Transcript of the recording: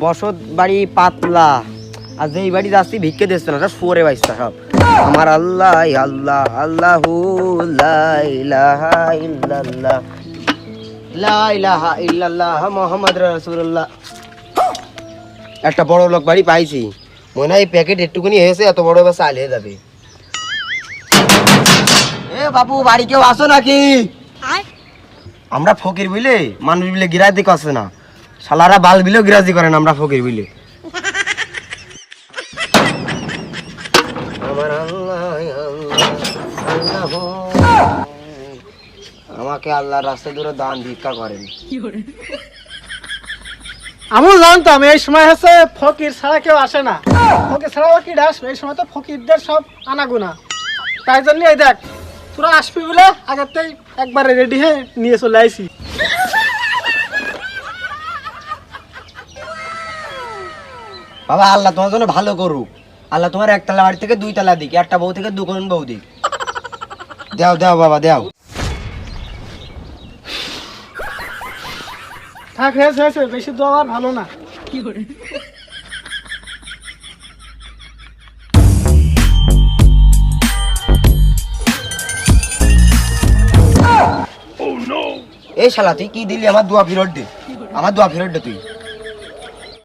বসত বাড়ি পাতলা, আর যেই বাড়ি যাচ্ছি ভিক্ষে দিচ্ছে না, শুয়োরে বাইসটা সব। আমার আল্লাহ আল্লাহ আল্লাহু লা ইলাহা ইল্লাল্লাহ লা ইলাহা ইল্লাল্লাহ মুহাম্মাদুর রাসূলুল্লাহ। একটা বড় লোক বাড়ি পাইছি, মনে হয় প্যাকেট একটুখানি হয়েছে, এত বড় বাস চাল হয়ে যাবে। এ বাবু, বাড়ি কেউ আসো নাকি? আমরা ফকির বুঝলে, মানুষ বিলে গিরাজি করছে না, শালারা বাল বিলেও গিরাজি করে না, আমরা ফকির বুঝলে। আমার আল্লাহ আল্লাহ আল্লাহ, আমাকে আল্লাহর রাস্তায় দূরে দান ভিক্ষা করেন। আমি জানতাম এই সময় হচ্ছে ফকির ছাড়া কেউ আসে না, ফকির ছাড়াও কি আসবে এই সময়, তো ফকিরদের সব আনাগোনা। তাই জন্য এই দেখ তোরা আসবি বলে আগেতেই একবারে রেডি হয়ে নিয়ে চলে আইছি। বাবা আল্লাহ তোমার জন্য ভালো করুক, আল্লাহ তোমার একতলা বাড়ি থেকে 2 তলা দিক, একটা বউ থেকে 2 বউ দিক। দাও দাও বাবা দাও। থাক, হয়েছে হয়েছে, বেশি দেওয়া আর ভালো না। এই শালা তুই কি দিলি? আমার দোয়া ফেরত দে, আমার দোয়া ফেরত দে তুই।